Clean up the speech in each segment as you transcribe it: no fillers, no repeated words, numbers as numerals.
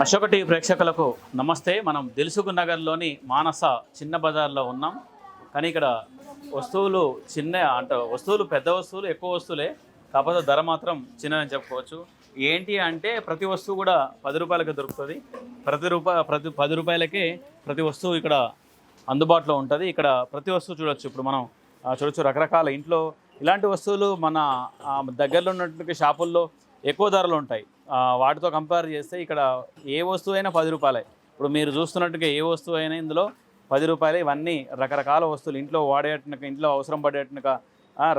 Ashoka TV ప్రేక్షకులకు నమస్తే. మనం దిల్సుఖ్ నగర్లోని మానస చిన్న బజార్లో ఉన్నాం. కానీ ఇక్కడ వస్తువులు వస్తువులు పెద్ద వస్తువులు ఎక్కువ వస్తువులే, కాకపోతే ధర మాత్రం చిన్నదని చెప్పుకోవచ్చు. ఏంటి అంటే ప్రతి వస్తువు కూడా 10 రూపాయలకి దొరుకుతుంది. ప్రతి 10 రూపాయలకే ప్రతి వస్తువు ఇక్కడ అందుబాటులో ఉంటుంది. ఇక్కడ ప్రతి వస్తువు చూడొచ్చు. ఇప్పుడు మనం చూడొచ్చు రకరకాల ఇంట్లో ఇలాంటి వస్తువులు మన దగ్గరలో ఉన్నటువంటి షాపుల్లో ఎక్కువ ధరలు ఉంటాయి. వాటితో కంపేర్ చేస్తే ఇక్కడ ఏ వస్తువు అయినా 10 రూపాయలే. ఇప్పుడు మీరు చూస్తున్నట్టుగా ఏ వస్తువు అయినా ఇందులో 10 రూపాయలే. ఇవన్నీ రకరకాల వస్తువులు, ఇంట్లో వాడేట్టుగా, ఇంట్లో అవసరం పడేట్టుగా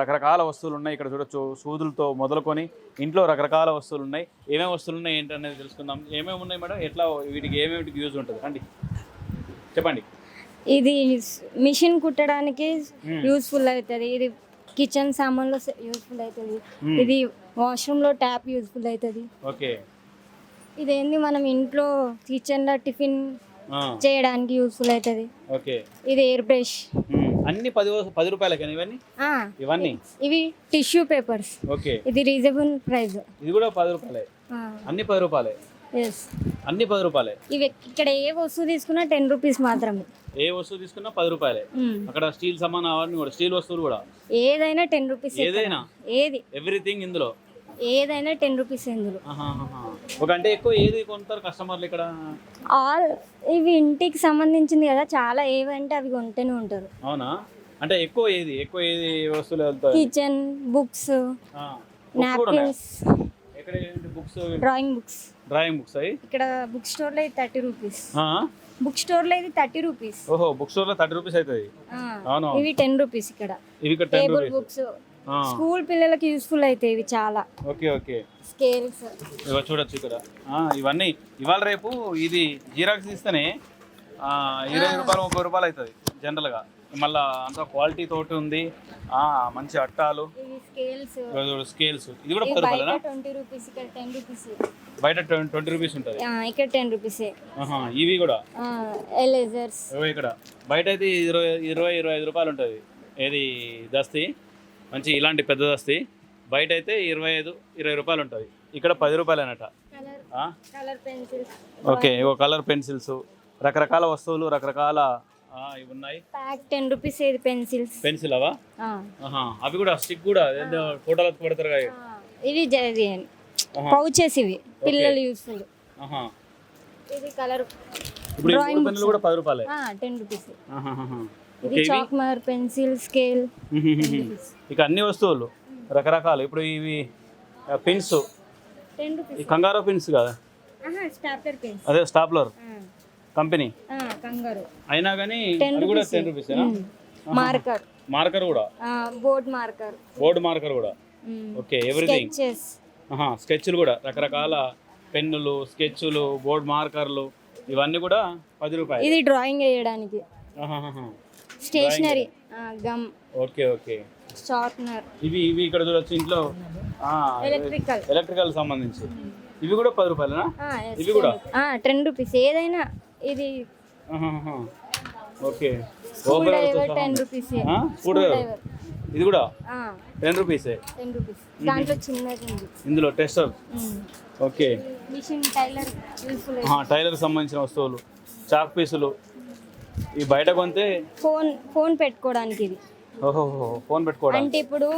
రకరకాల వస్తువులు ఉన్నాయి. ఇక్కడ చూడొచ్చు, సూదులతో మొదలుకొని ఇంట్లో రకరకాల వస్తువులు ఉన్నాయి. ఏమేమి వస్తువులు ఉన్నాయి ఏంటనేది తెలుసుకుందాం. ఏమేమి ఉన్నాయి మేడం, ఎట్లా వీటికి ఏమేమిటికి యూజ్ ఉంటుంది అండి, చెప్పండి. ఇది మిషన్ కుట్టడానికి యూస్ఫుల్ అవుతుంది. ఇది కిచెన్ సామాన్లో యూస్ఫుల్ అవుతుంది. ఇది వాష్రూమ్లో ట్యాప్ యూస్ఫుల్ అవుతుంది. ఓకే. ఇదేంది మనం ఇంట్లో కిచెన్లో టిఫిన్ చేయడానికి యూస్ఫుల్ అవుతుంది. ఓకే. ఇది ఎయిర్ బ్రష్. అన్ని 10 రూపాయలకేనా ఇవన్నీ? ఇవన్నీ ఇవి టిష్యూ పేపర్స్. ఓకే. ఇది రీజనబుల్ ప్రైస్. ఇది కూడా 10 రూపాయలే. అన్ని 10 రూపాయలే. ఎస్, అన్ని 10 రూపాయలే. ఇవి ఇక్కడ ఏ వస్తువు తీసుకున్నా 10 రూపీస్ మాత్రమే. ఏ వస్తువు తీసుకున్నా 10 రూపాయలే. అక్కడ స్టీల్ సామాన్ అవన్నీ కూడా, స్టీల్ వస్తువులు కూడా ఏదైనా 10 రూపీస్. ఏదైనా, ఏది ఎవ్రీథింగ్ ఇందులో ఏదైనా 10 రూపీస్ ఇందులో. ఒక అంటే ఎక్కువ ఏది కొంటారు కస్టమర్లు ఇక్కడ? ఆల్ ఇవి ఇంటికి సంబంధించింది కదా, చాలా ఏవంటే అవి కొంటూనే ఉంటారు. అవునా? అంటే ఎక్కువ ఏది వస్తువులు వెళ్తాయి? కిచెన్ బుక్స్, నాప్కిన్స్, ఎక్కడ బుక్స్, డ్రాయింగ్ బుక్స్ అవి ఇక్కడ బుక్ స్టోర్ లో 30 రూపీస్. బుక్ స్టోర్ లో ఇది 30 రూపీస్. ఓహో, బుక్ స్టోర్ లో 30 రూపీస్ అవుతుంది. అవును, ఇవి 10 రూపీస్. ఇక్కడ ఇవి 10 టేబుల్ బుక్స్, స్కూల్ పిల్లలకి యూస్ఫుల్ అవుతాయి ఇవి చాలా. Okay okay. స్కేల్స్ ఇవి చూడొచ్చు ఇక్కడ. ఇవన్నీ ఇవాళ రేపు ఇది జిరాక్స్ తీస్తేనే 20 రూపాయలు 30 రూపాయలు అవుతుంది జనరల్గా. మళ్ళీ అంత క్వాలిటీ తోటి ఉంది. మంచి అట్టాలు, స్కేల్స్. ఇది కూడా 10 రూపాయలు. 20 రూపీస్, ఇక్కడ 10 రూపీస్. బయట 20 రూపీస్ ఉంటుంది, ఇక్కడ 10 రూపీస్. ఇవి కూడా ఎరేజర్స్ ఇక్కడ బయట అయితే 20-25 రూపాయలు ఉంటుంది. ఏది దస్తీ, మంచి ఇలాంటి పెద్ద దస్తీ బయట అయితే 25-20 రూపాయలు ఉంటుంది. ఇక్కడ 10 రూపాయలు అనట. ఓకే. కలర్ పెన్సిల్స్, రకరకాల వస్తువులు, రకరకాల ఇవి ఉన్నాయి. Pack 10 rupees. ఇది పెన్సిల్ అవా? అవి కూడా స్టిక్ కూడా ఫోటోలకు పెడతారు కదా. ఇవి పౌచెస్, ఇవి పిల్లలు యూస్ఫుల్. ఇది కలర్ డ్రాయింగ్ పెన్నులు కూడా 10 రూపాయలే. 10 రూపీస్. ఇది చాక్మర్, పెన్సిల్, స్కేల్. ఇక అన్ని వస్తువులు రకరకాలు. ఇప్పుడు ఇవి పిన్స్, 10 రూపీస్. కంగారో పిన్స్ కదా, స్టాప్లర్ పిన్స్. అదే స్టాప్లర్ కంపెనీ కంగారో అయినా కానీ అది కూడా 10 రూపీస్. మార్కర్ కూడా, బోర్డ్ మార్కర్ కూడా. ఓకే. ఎవ్రీథింగ్. స్కెచ్లు కూడా, రకరకాల పెన్నులు, స్కెచ్లు, బోర్డ్ మార్కర్లు, ఇవన్నీ కూడా 10 రూపాయలు. ఇది డ్రాయింగ్ వేయడానికి. Stationery, gum. Okay okay. Sharpener. ఇవి ఇక్కడ చూడొచ్చు. ఇంట్లో ఎలక్ట్రికల్ సంబంధించి ఇవి కూడా 10 రూపాయలేనా? ఇవి కూడా 10 రూపీస్. ఏదైనా ఇది. ఓకే. 10 రూపీస్. ఇది కూడా 10 రూపీసే. 10 రూపీస్. దాంట్లో చిన్నది ఉంది. ఇందులో tester. Okay. Machine tailor useful. Tailor సంబంధించిన వస్తువులు, చాక్ పీసులు. ఈ బయట కొంటే ఫోన్ పెట్టుకోవడానికి. ఇది ఫోన్ పెట్టుకోవడానికి అంటే ఇప్పుడు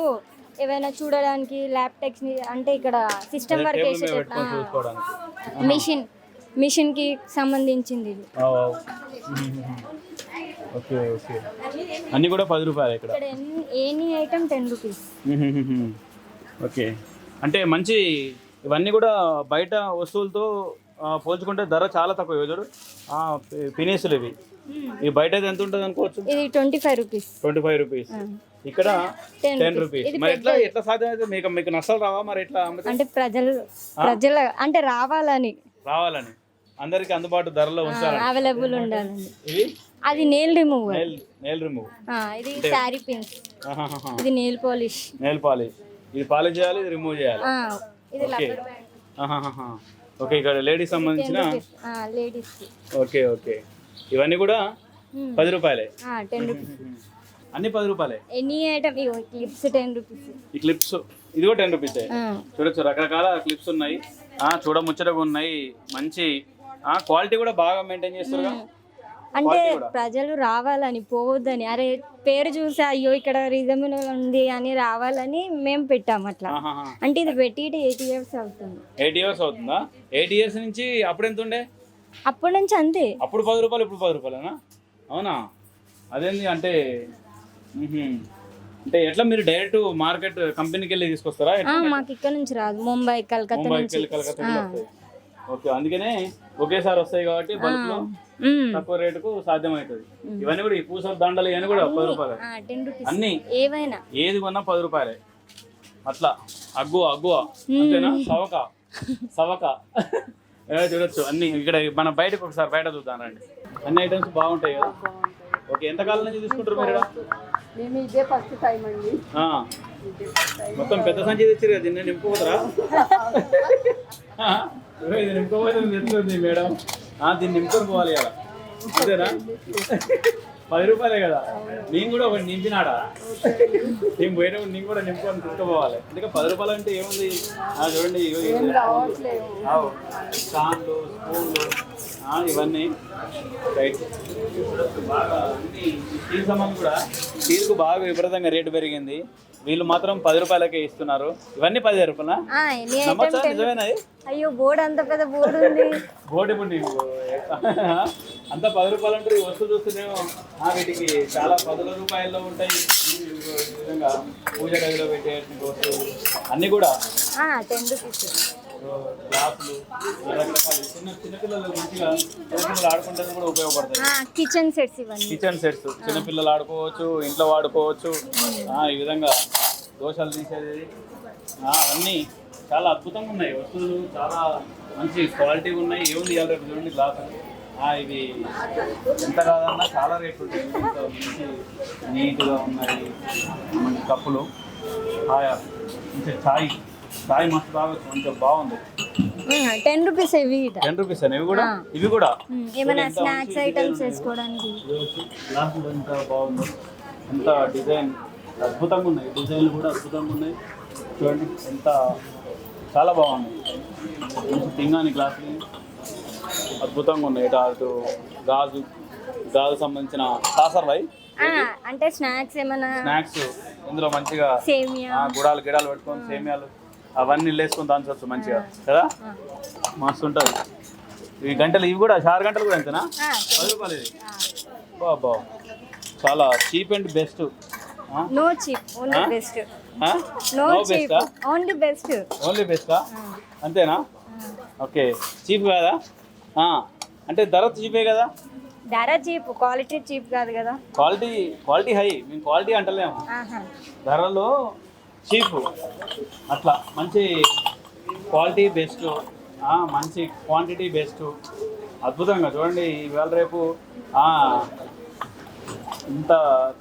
ఏమైనా చూడడానికి, ల్యాప్టాప్స్ అంటే ఇక్కడ సిస్టమ్ వర్క్ చేసే మిషన్ కి సంబంధించింది ఇది. Okay okay. అన్ని కూడా 10 రూపాయలు. ఇక్కడ ఎనీ ఐటమ్ 10 రూపీస్. ఓకే. అంటే మంచి ఇవన్నీ కూడా బయట వస్తువులతో పోల్చుకుంటే ధర చాలా తక్కువ. చూడు పినీసులు ఇవి బయట అయితే ఎంత ఉంటుంది అనుకోవచ్చు? ఇది 25 రూపీస్. 25 రూపీస్. ఇక్కడ 10 రూపీస్. మరి ఎట్లా సాధ్యం అయితే? మీకు నష్టాలు రావా మరి? ఎట్లా అంటే ప్రజలు అంటే రావాలని అందరికి అందుబాటు ధరలో ఉంచాలి, అవైలబుల్ ఉండాలని. ఇవి అది నెయిల్ రిమూవ్. ఇది శారీ పిన్స్. ఇది నెయిల్ పాలిష్. ఇది పాలిష్ చేయాలి, ఇది రిమూవ్ చేయాలి. ఇది రబ్బర్ బ్యాండ్. ఓకే. ఇక్కడ లేడీస్ సంబంధించిన లేడీస్. Okay okay. ఇవన్నీ కూడా 10 రూపాయలే. 10 రూపీస్. అన్ని 10 రూపాయలే. Any item. Clips 10 rupees. ఈ క్లిప్స్ ఇది కూడా 10 రూపీసే. చూడొచ్చు, రకరకాల క్లిప్స్ ఉన్నాయి. చూడముచ్చటగా ఉన్నాయి. మంచి క్వాలిటీ కూడా బాగా మెయింటైన్ చేస్తారుగా. అంటే ప్రజలు రావాలని పోవద్దని, అరే పేరు చూసి అయ్యో ఇక్కడ రీజనబుల్ ఉంది అని రావాలని మేము పెట్టాము అట్లా. అంటే ఇది పెట్టి 8 years అవుతుంది. 8 years అవుతుందా? 8 years నుంచి అప్పుడు ఎంత ఉండే? అప్పటి నుంచి అంతే. అప్పుడు 10 రూపాయలు, ఇప్పుడు 10 రూపాయలేనా? అవునా? అదేంది అంటే అంటే ఎట్లా మీరు డైరెక్ట్ మార్కెట్ కంపెనీకి వెళ్ళి తీసుకొస్తారా? మాకు ఇక్కడ నుంచి రాదు, ముంబై కలకత్తా నుంచి. ఓకే, అందుకనే ఒకేసారి వస్తాయి కాబట్టి బల్క్లో తక్కువ రేటుకు సాధ్యమవుతుంది. ఇవన్నీ కూడా ఈ పూసల దండలు ఇవన్నీ కూడా 10 రూపాయలు. 10 rupees అన్ని ఏవైనా ఏది కొన్నా 10 రూపాయలే. అట్లా అగ్గువ అంతేనా? సవక చూడొచ్చు అన్ని. ఇక్కడ మన బయటకు ఒకసారి బయట చూద్దాం రండి. అన్ని ఐటమ్స్ బాగుంటాయి కదా. ఓకే, ఎంతకాలం నుంచి తీసుకుంటారు మీరు? మేము ఇదే ఫస్ట్ టైం అండి. మొత్తం పెద్ద సంచి తెచ్చారు కదా, దీన్ని నింపుకోపోతారా? ఇది నింపుకోపోతే తెచ్చుకుంది మేడం. దీన్ని నింపుకొని పోవాలి కదా, అంతేనా? 10 రూపాయలే కదా. నేను కూడా ఒకటి నింపినాడా, నేను పోయినప్పుడు నేను కూడా నింపుకొని తీసుకుపోవాలి. అందుకే 10 రూపాయలు అంటే ఏముంది చూడండి. స్టాండ్లు, స్పూన్లు ఇవన్నీ రైట్. బాగా అన్ని స్టీల్ సామాన్లు కూడా, స్టీల్కు బాగా విపరీతంగా రేటు పెరిగింది. వీళ్ళు మాత్రం 10 రూపాయలకే ఇస్తున్నారు. ఇవన్నీ 15 రూపాయలా? నిజమేనా? అయ్యో బోర్డు అంత పెద్ద బోర్డు ఉంది. బోర్డు ఇప్పుడు నీకు అంతా 10 రూపాయలు అంటారు. ఈ వస్తువు చూస్తేనేమో వీటికి చాలా 10 రూపాయల్లో ఉంటాయి. ఈ విధంగా పూజ గదిలో పెట్టే వస్తువులు అన్నీ కూడా 10 rupees. గ్లాసులు రకరకాలు చిన్నపిల్లలు మంచిగా చిన్నపిల్లలు ఆడుకుంటే కూడా ఉపయోగపడతాయి. కిచెన్ సెట్స్, ఇవన్నీ కిచెన్ సెట్స్ చిన్నపిల్లలు ఆడుకోవచ్చు, ఇంట్లో వాడుకోవచ్చు. ఈ విధంగా దోశలు తీసేది అన్నీ చాలా అద్భుతంగా ఉన్నాయి. వస్తువులు చాలా మంచి క్వాలిటీ ఉన్నాయి. ఏముంది ఇవాళ రేపు చూడండి గ్లాసులు. ఇది ఎంత కాదన్నా చాలా రేట్లు ఉంటాయి. ఇంత మంచి నీట్గా ఉన్నాయి. మంచి కప్పులు, మంచి చాయ్ మస్తు తాగొచ్చు, మంచిగా బాగుంది. 10 rupees ఇవి. 10 రూపీస్ ఇవి కూడా ఏమైనా స్నాక్స్ ఐటమ్స్ వేసుకోవడానికి. గ్లాసులు ఎంత బాగుందో, ఎంత డిజైన్ అద్భుతంగా ఉన్నాయి. డిజైన్లు కూడా అద్భుతంగా ఉన్నాయి. చూడండి ఎంత చాలా బాగుంది. మంచి పింగాని గ్లాసులు అద్భుతంగా ఉన్నాయి. అటు గాజు సంబంధించిన సాసర్లు అంటే స్నాక్స్ ఏమైనా స్నాక్స్ ఇందులో మంచిగా సేమియా గుడాలు పెట్టుకొని సేమియాలు అవన్నీ వేసుకొని దాంచవచ్చు మంచిగా కదా, మస్తు ఉంటుంది. ఈ గంటలు ఇవి కూడా 6 గంటలు కూడా అంతేనా? 10 రూపాయలు ఇది. బాబా చాలా cheap and best. No cheap, only best. No best, only బెస్టా? అంతేనా? ఓకే, చీప్ కాదా? అంటే ధర చీపే కదా? ధర చీప్, క్వాలిటీ చీప్ కాదు కదా. క్వాలిటీ హై, మేము క్వాలిటీ అంటలేము. ధరలో చీప్, అట్లా మంచి క్వాలిటీ బెస్ట్, మంచి క్వాంటిటీ బెస్ట్. అద్భుతంగా చూడండి. ఇవాళ రేపు ఇంత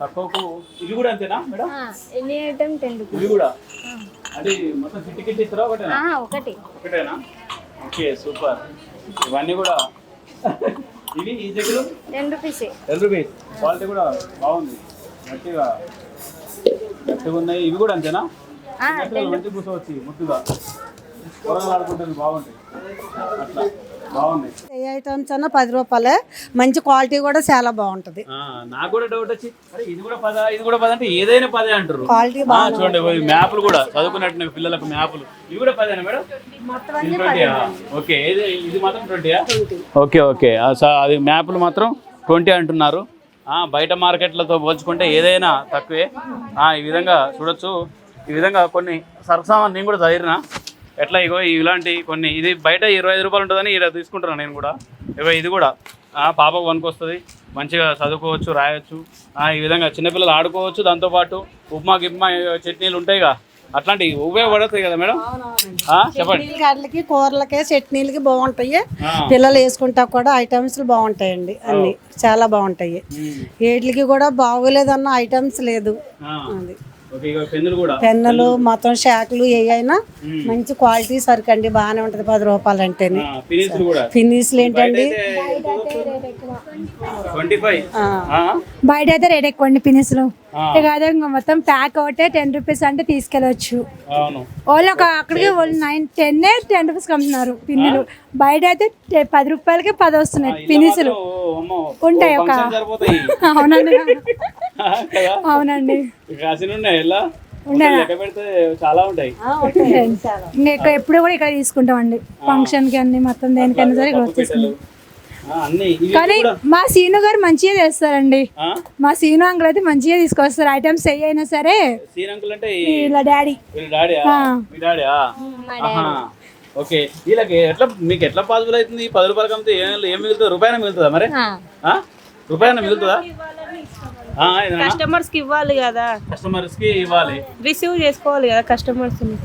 తక్కువకు ఇవి కూడా అంతేనా మేడం? ఎన్ని ఐటమ్ 10 rupees. ఇవి కూడా అంటే మొత్తం కిట్ ఇస్తారా? ఒకటేనా? Okay, super. ఇవన్నీ కూడా ఇవి ఈ దగ్గర 10 rupees. క్వాలిటీ కూడా బాగుంది, గట్టిగా ఉన్నాయి. ఇవి కూడా అంతేనా? మంచి కూర్చోవచ్చు ముద్దుగా, కూరగాయలు ఆడుకుంటుంది, బాగుంటాయి. అట్లా బాగుంది. ఏ ఐటమ్స్ అన్నా 10 రూపాయలే. మంచి క్వాలిటీ కూడా చాలా బాగుంటది. నాకు కూడా డౌట్ వచ్చి ఇది కూడా 10 అంటే ఏదైనా 10 అంటారు. క్వాలిటీ చూడండి, మ్యాప్లు కూడా చదువుకున్నట్టు పిల్లలకు మ్యాప్లు ఇవి కూడా 10 మేడం? ఓకే, ఇది మాత్రం 20. ఓకే. అది మ్యాప్లు మాత్రం 20 అంటున్నారు. బయట మార్కెట్లతో పోల్చుకుంటే ఏదైనా తక్కువే. ఈ విధంగా చూడొచ్చు. ఈ విధంగా కొన్ని సరుకు సామాన్ నేను కూడా చదివినా ఎట్లా ఇలాంటి కొన్ని. ఇది బయట 25 రూపాయలు ఉంటుందని ఇలా తీసుకుంటున్నాను నేను కూడా. ఇది కూడా పాపకు పనికొస్తుంది, మంచిగా చదువుకోవచ్చు, రాయొచ్చు. ఈ విధంగా చిన్నపిల్లలు ఆడుకోవచ్చు. దాంతోపాటు ఉప్మా గిప్మా చట్నీలు ఉంటాయిగా, అట్లాంటివి ఉపయోగపడుతాయి కదా మేడం? చెప్పండి. కర్రలకి, కూరలకి, చట్నీలకి బాగుంటాయి. పిల్లలు వేసుకుంటా కూడా ఐటమ్స్ బాగుంటాయండి. అన్ని చాలా బాగుంటాయి. వీటికి కూడా బాగోలేదన్న ఐటమ్స్ లేదు. అది పెన్నులు మొత్తం షాకులు ఏవైనా మంచి క్వాలిటీ సరుకు అండి. బాగానే ఉంటది 10 రూపాయలు అంటేనే. ఫినిష్లు ఏంటండి బయట అయితే రేట్ ఎక్కువ అండి ఫినిష్లు. ఇక అదే ఇంకా మొత్తం ప్యాక్ ఒకటే 10 రూపీస్ అంటే తీసుకెళ్ళవచ్చు. అవును వాళ్ళు అక్కడికి వాళ్ళు 10 రూపీస్కి అమ్ముతున్నారు పిన్నులు. బయట అయితే 10 రూపాయలకి 10 వస్తున్నాయి పినిసులు ఉంటాయి. ఒక అవునండి అవునండి చాలా ఉంటాయి. ఇంకా ఎప్పుడు కూడా ఇక్కడ తీసుకుంటామండి ఫంక్షన్కి అన్ని మొత్తం దేనికైనా సరే ఇక్కడ తీసుకుంటాం. కానీ మా సీను గారు మంచిగా చేస్తారండి. మా సీను అంకుల్ అయితే మంచిగా తీసుకొస్తారు ఐటమ్స్ ఏ అయినా సరే. ఇలా డాడీ ఓకే వీళ్ళకి ఎట్లా మీకు ఎట్లా పాసిబుల్ అవుతుంది? 10 రూపాయలకి అమ్మితే ఏం మిగులుతుంది? రూపాయన మిగులుతుందా? మరి రూపాయన మిగులుతుందా? కస్టమర్స్ కి ఇవ్వాలి కదా, కస్టమర్స్ కి ఇవ్వాలి, రిసీవ్ చేసుకోవాలి కదా కస్టమర్స్ ని,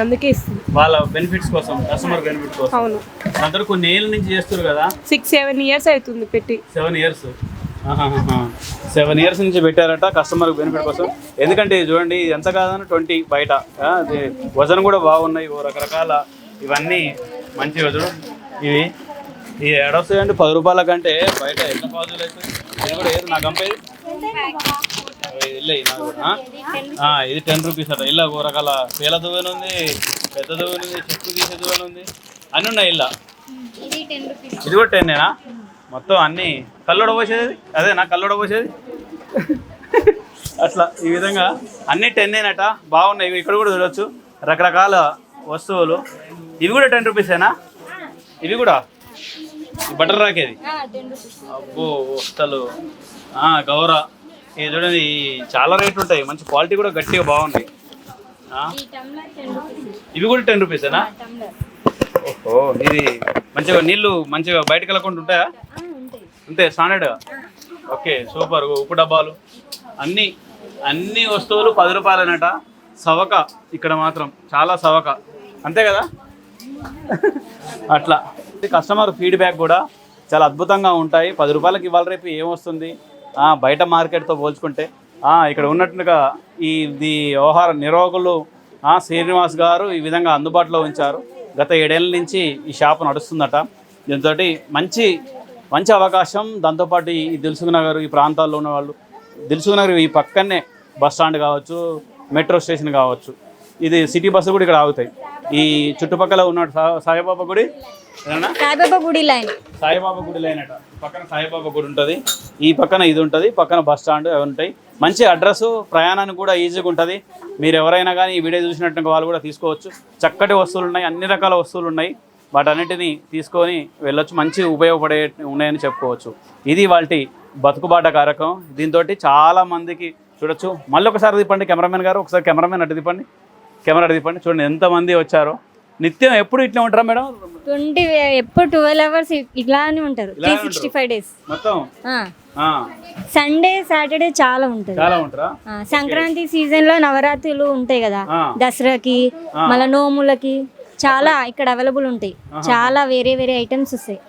అందుకే ఇస్తుంది వాళ్ళ బెనిఫిట్స్ కోసం, కస్టమర్ బెనిఫిట్ కోసం. అవును అందరూ కొన్ని ఏళ్ళ నుంచి చేస్తారు కదా. 6-7 ఇయర్స్ అవుతుంది పెట్టి. 7 ఇయర్స్ 7 ఇయర్స్ నుంచి పెట్టారట కస్టమర్ బెనిఫిట్ కోసం. ఎందుకంటే చూడండి ఎంత కాదని 20 బయట వజన్ కూడా బాగున్నాయి, రకరకాల ఇవన్నీ మంచి వజను. ఇవి ఎడొస్తాయండి 10 రూపాయల కంటే బయట ఎంత పాజిబుల్ అవుతుంది? ఇది కూడా ఏది నాకు కంపేది ఇది 10 రూపీస్ అట. ఇలా రకాల పేల దువ్వెన ఉంది, పెద్ద దువ్వెన ఉంది, చెట్టు తీసే దువ్వెన ఉంది, అన్నీ ఉన్నాయి. ఇలా ఇది కూడా 10ఏనా? మొత్తం అన్నీ కల్లోడ పోసేది అదే నా కల్లోడ పోసేది అట్లా ఈ విధంగా అన్నీ 10ఏనట. బాగున్నాయి. ఇక్కడ కూడా చూడవచ్చు రకరకాల వస్తువులు. ఇవి కూడా 10 రూపీసేనా? ఇవి కూడా బటర్ రాకేది అబ్బో అసలు గౌర ఇది చూడండి చాలా రేట్లు ఉంటాయి. మంచి క్వాలిటీ కూడా గట్టిగా బాగున్నాయి. ఇవి కూడా 10 రూపీసేనా? ఓహో ఇది మంచిగా నీళ్ళు మంచిగా బయటకు వెళ్ళకుండా ఉంటాయా? అంతే స్టాండర్డ్గా. Okay super. ఉప్పు డబ్బాలు అన్ని వస్తువులు 10 రూపాయలనట. సవక ఇక్కడ మాత్రం చాలా సవక, అంతే కదా. అట్లా కస్టమర్ ఫీడ్బ్యాక్ కూడా చాలా అద్భుతంగా ఉంటాయి. 10 రూపాయలకి ఇవాళ రేపు ఏమొస్తుంది బయట మార్కెట్తో పోల్చుకుంటే. ఇక్కడ ఉన్నట్టుగా ఇది వ్యవహార నిర్వాహకులు శ్రీనివాస్ గారు ఈ విధంగా అందుబాటులో ఉంచారు. గత 7 ఏళ్ళ నుంచి ఈ షాప్ నడుస్తుందట. దీంతో మంచి అవకాశం. దాంతోపాటు ఈ దిల్సుఖ్ నగర్ ఈ ప్రాంతాల్లో ఉన్న వాళ్ళు, దిల్సుఖ్ నగర్ ఈ పక్కనే బస్ స్టాండ్ కావచ్చు, మెట్రో స్టేషన్ కావచ్చు, ఇది సిటీ బస్సు కూడా ఇక్కడ ఆగుతాయి. ఈ చుట్టుపక్కల ఉన్న సాయిబాబా గుడి సాయిబాబా గుడి లైన్ అట. పక్కన సాయిబాబా గుడి ఉంటుంది, ఈ పక్కన ఇది ఉంటుంది, పక్కన బస్ స్టాండ్ అవి ఉంటాయి. మంచి అడ్రస్, ప్రయాణానికి కూడా ఈజీగా ఉంటుంది. మీరు ఎవరైనా కానీ ఈ వీడియో చూసినట్టు వాళ్ళు కూడా తీసుకోవచ్చు. చక్కటి వస్తువులు ఉన్నాయి, అన్ని రకాల వస్తువులు ఉన్నాయి. వాటన్నిటిని తీసుకొని వెళ్ళొచ్చు. మంచి ఉపయోగపడే ఉన్నాయని చెప్పుకోవచ్చు. ఇది వాళ్ళ బతుకుబాట కార్యక్రమం. దీంతో చాలా మందికి చూడొచ్చు. మళ్ళీ ఒకసారి తిప్పండి కెమెరామెన్ గారు, ఒకసారి కెమెరామెన్ అటు తిప్పండి, కెమెరా తిప్పండి. చూడండి ఎంతమంది వచ్చారో. నిత్యం ఎప్పుడు ఇట్లా ఉంటారా మేడం? ఎప్పుడు 12 అవర్స్ ఇట్లానే ఉంటారు. 365 days మొత్తం. సండే సాటర్డే చాలా ఉంటుంది. సంక్రాంతి సీజన్ లో నవరాత్రులు ఉంటాయి కదా, దసరాకి మళ్ళీ నోములకి చాలా ఇక్కడ అవైలబుల్ ఉంటాయి. చాలా వేరే వేరే ఐటమ్స్ వస్తాయి.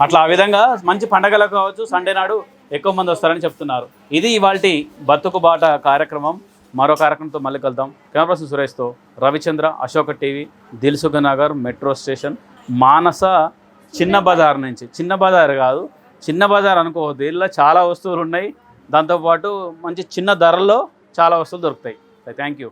అట్లా ఆ విధంగా మంచి పండగలకు కావచ్చు సండే నాడు ఎక్కువ మంది వస్తారని చెప్తున్నారు. ఇది ఇవాల్టి బతుకుబాట కార్యక్రమం. మరో కార్యక్రమంతో మళ్ళీ కలుద్దాం. కెమెరా పర్సన్ సురేష్తో Ravichandra, Ashoka TV, Dilsukhnagar metro station, Manasa Chinna Bazar నుంచి. చిన్న బజార్ కాదు, చిన్న బజార్ అనుకోవద్దు. ఇలా చాలా వస్తువులు ఉన్నాయి. దాంతోపాటు మంచి చిన్న ధరల్లో చాలా వస్తువులు దొరుకుతాయి. Thank you.